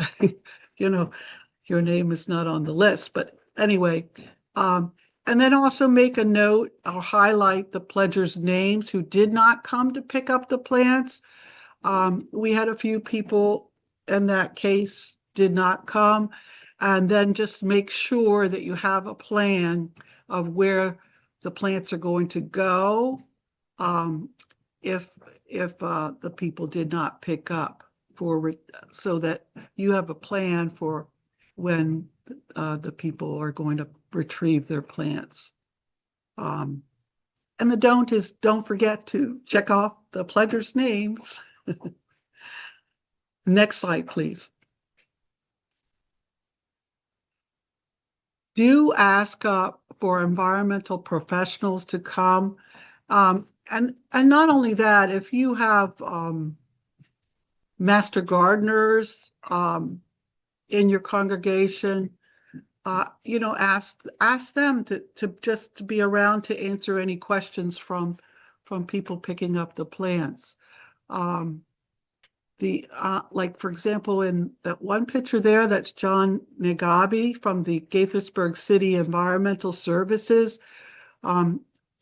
your name is not on the list. But anyway, and then also make a note or highlight the pledgers' names who did not come to pick up the plants. We had a few people in that case did not come. And then just make sure that you have a plan of where the plants are going to go if the people did not pick up, so that you have a plan for when the people are going to retrieve their plants. And the don't forget to check off the pledgers' names. Next slide, please. Do ask for environmental professionals to come. And not only that, if you have master gardeners in your congregation, ask them to just be around to answer any questions from people picking up the plants. Like, for example, in that one picture there, that's John Nagabi from the Gaithersburg City Environmental Services.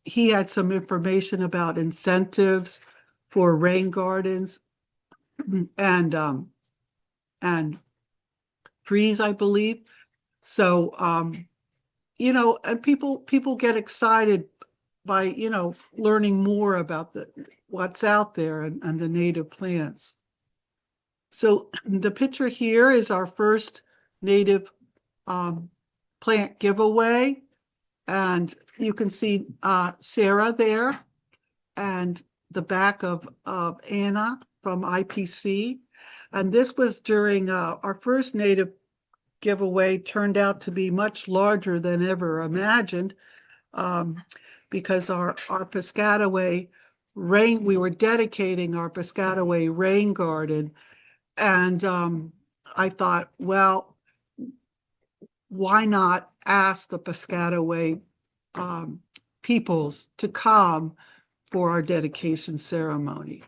He had some information about incentives for rain gardens and trees, I believe. So, and people get excited by, learning more about what's out there and the native plants. So the picture here is our first native plant giveaway. And you can see Sarah there and the back of Anna from IPC. And this was during our first native giveaway, turned out to be much larger than ever imagined because our Piscataway we were dedicating our Piscataway rain garden. And I thought, well, why not ask the Piscataway peoples to come for our dedication ceremony?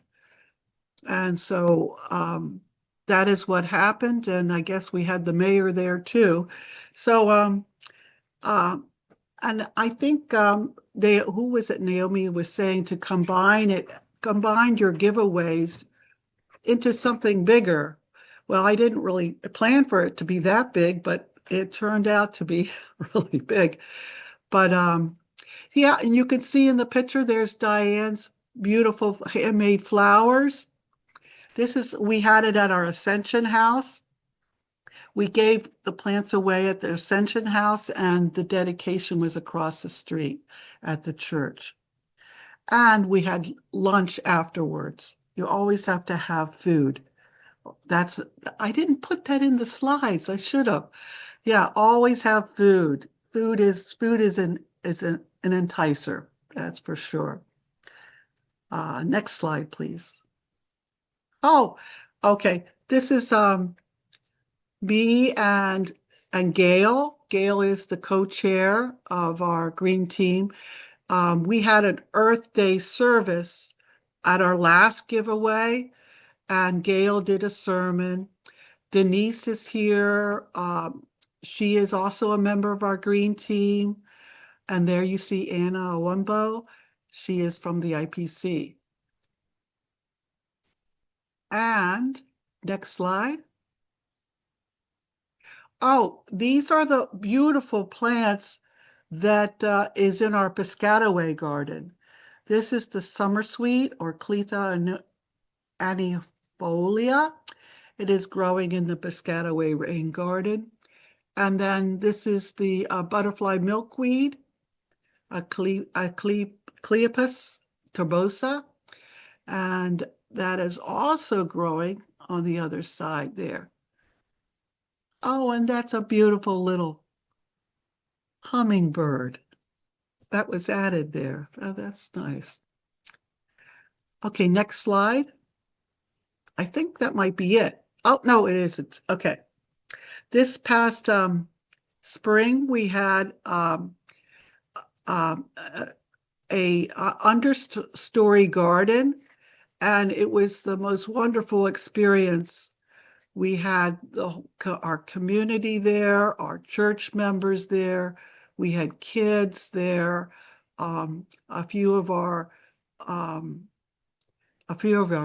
And so that is what happened. And I guess we had the mayor there too. So, and I think who was it? Naomi was saying to combine your giveaways into something bigger. Well, I didn't really plan for it to be that big, but it turned out to be really big. But yeah, and you can see in the picture there's Diane's beautiful handmade flowers. We had it at our Ascension House. We gave the plants away at the Ascension House, and the dedication was across the street at the church. And we had lunch afterwards. You always have to have food. I didn't put that in the slides. I should have. Yeah, always have food. Food is an enticer, that's for sure. Next slide, please. Oh, okay. This is me and Gail. Gail is the co-chair of our green team. We had an Earth Day service at our last giveaway, and Gail did a sermon. Denise is here. She is also a member of our green team. And there you see Anna Owumbo. She is from the IPC. And next slide. Oh, these are the beautiful plants that is in our Piscataway garden. This is the summer sweet, or Cletha annifolia. It is growing in the Piscataway rain garden. And then this is the butterfly milkweed, Cleopas turbosa, and that is also growing on the other side there. Oh, and that's a beautiful little hummingbird that was added there. Oh, that's nice. Okay, next slide. I think that might be it. Oh, no, it isn't. Okay. This past spring, we had a understory garden, and it was the most wonderful experience. We had our community there, our church members there. We had kids there. A few of our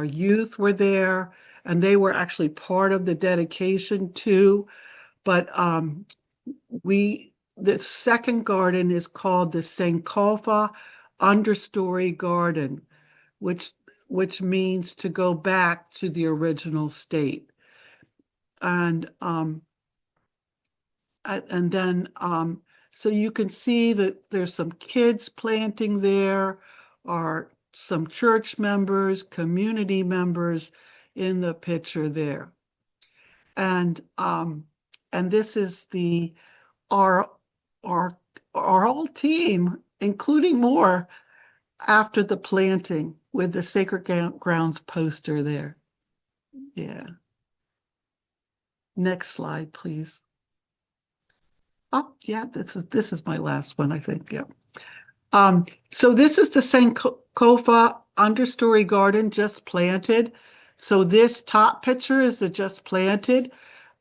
youth were there, and they were actually part of the dedication too. But the second garden is called the Sankofa Understory Garden, which means to go back to the original state. And then so you can see that there's some kids planting there, or some church members, community members in the picture there. And this is our whole team, including more, after the planting, with the Sacred Grounds poster there. Yeah. Next slide, please. Oh, yeah, this is my last one, I think. Yeah. So this is the Sankofa understory garden just planted. So this top picture is the just planted,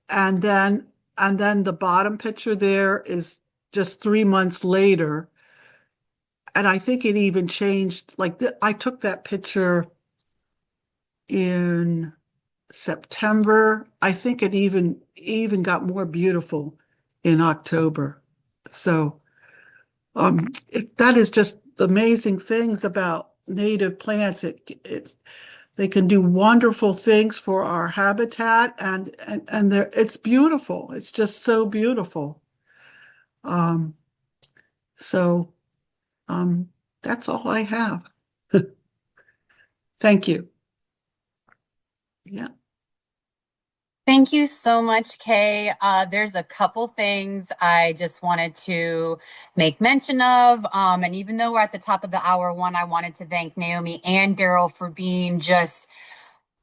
and then the bottom picture there is just 3 months later. And I think it even changed. Like I took that picture in September. I think it even got more beautiful in October. So that is just amazing things about native plants. They can do wonderful things for our habitat, and it's beautiful. It's just so beautiful. So that's all I have. Thank you. Yeah. Thank you so much, Kay. There's a couple things I just wanted to make mention of. And even though we're at the top of the hour, I wanted to thank Naomi and Daryl for being just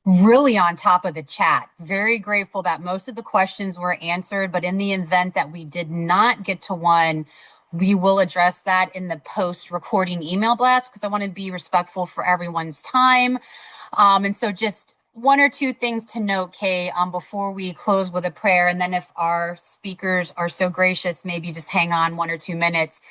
really on top of the chat. Very grateful that most of the questions were answered, but in the event that we did not get to one, we will address that in the post-recording email blast, because I want to be respectful for everyone's time. And so just one or two things to note, Kay, before we close with a prayer, and then if our speakers are so gracious, maybe just hang on 1 or 2 minutes.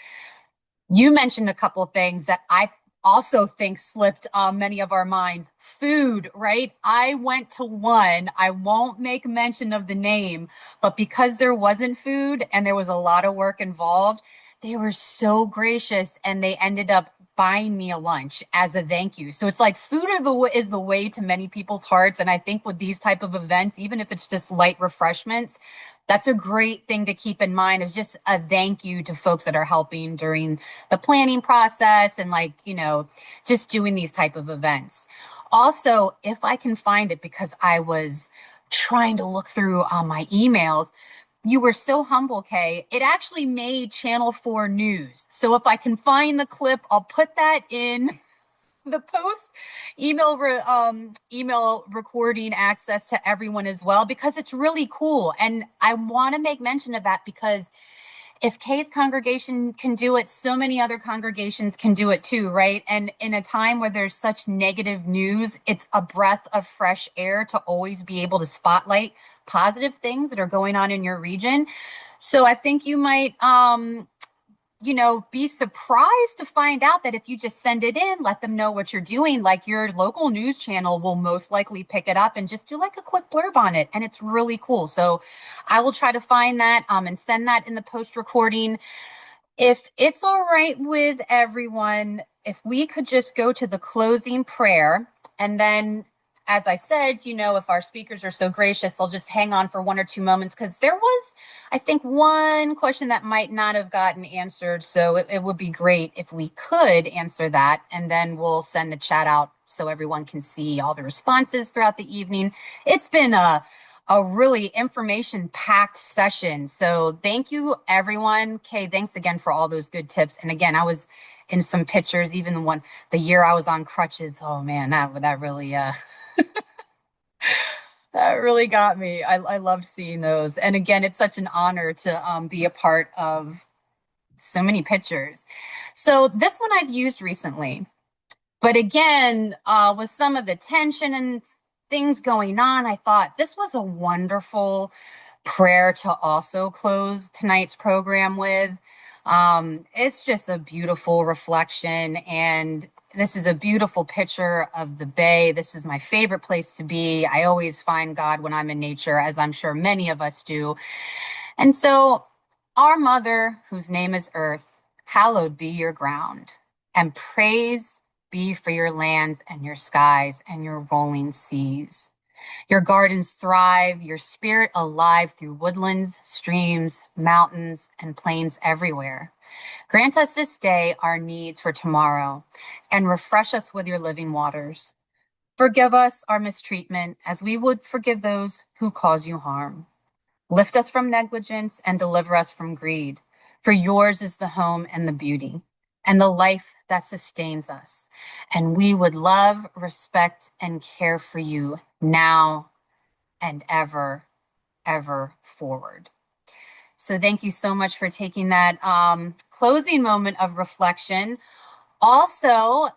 You mentioned a couple of things that I also think slipped many of our minds. Food, right? I went to one. I won't make mention of the name, but because there wasn't food and there was a lot of work involved, they were so gracious and they ended up buying me a lunch as a thank you. So it's like food is the way to many people's hearts. And I think with these type of events, even if it's just light refreshments, that's a great thing to keep in mind, is just a thank you to folks that are helping during the planning process and, like, just doing these type of events. Also, if I can find it, because I was trying to look through my emails, you were so humble, Kay. It actually made Channel 4 News. So if I can find the clip, I'll put that in the post email recording access to everyone as well, because it's really cool. And I want to make mention of that because if Kay's congregation can do it, so many other congregations can do it too, right? And in a time where there's such negative news, it's a breath of fresh air to always be able to spotlight positive things that are going on in your region. So I think you might be surprised to find out that if you just send it in, let them know what you're doing, like your local news channel will most likely pick it up and just do like a quick blurb on it. And it's really cool. So I will try to find that and send that in the post recording. If it's all right with everyone, if we could just go to the closing prayer, and then, as I said, if our speakers are so gracious, I'll just hang on for 1 or 2 moments, because there was, I think, one question that might not have gotten answered. So it would be great if we could answer that, and then we'll send the chat out so everyone can see all the responses throughout the evening. It's been a really information-packed session. So thank you, everyone. Kay, thanks again for all those good tips. And again, I was in some pictures, even the year I was on crutches. Oh man, that really that really got me. I love seeing those. And again, it's such an honor to be a part of so many pictures. So this one I've used recently. But again, with some of the tension and things going on, I thought this was a wonderful prayer to also close tonight's program with. It's just a beautiful reflection, and this is a beautiful picture of the bay. This is my favorite place to be. I always find God when I'm in nature, as I'm sure many of us do. And so, our mother, whose name is Earth, hallowed be your ground, and praise be for your lands and your skies and your rolling seas. Your gardens thrive, your spirit alive through woodlands, streams, mountains, and plains everywhere. Grant us this day our needs for tomorrow, and refresh us with your living waters. Forgive us our mistreatment as we would forgive those who cause you harm. Lift us from negligence and deliver us from greed, for yours is the home and the beauty and the life that sustains us. And we would love, respect, and care for you now and ever, ever forward. So thank you so much for taking that closing moment of reflection. Also,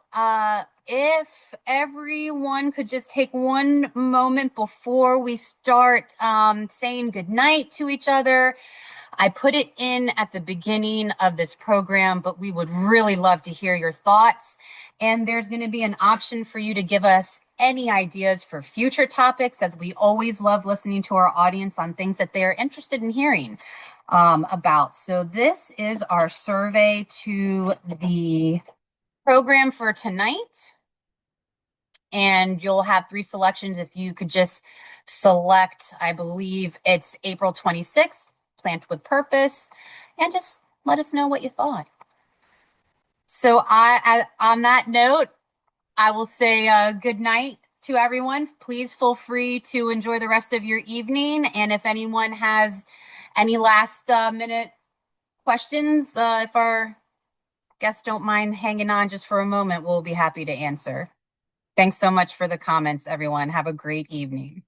if everyone could just take one moment before we start saying goodnight to each other. I put it in at the beginning of this program, but we would really love to hear your thoughts. And there's going to be an option for you to give us any ideas for future topics, as we always love listening to our audience on things that they're interested in hearing about. So this is our survey to the program for tonight. And you'll have 3 selections. If you could just select, I believe it's April 26th, Plant with Purpose, and just let us know what you thought. So on that note, I will say good night to everyone. Please feel free to enjoy the rest of your evening. And if anyone has any last minute questions, if our guests don't mind hanging on just for a moment, we'll be happy to answer. Thanks so much for the comments, everyone. Have a great evening.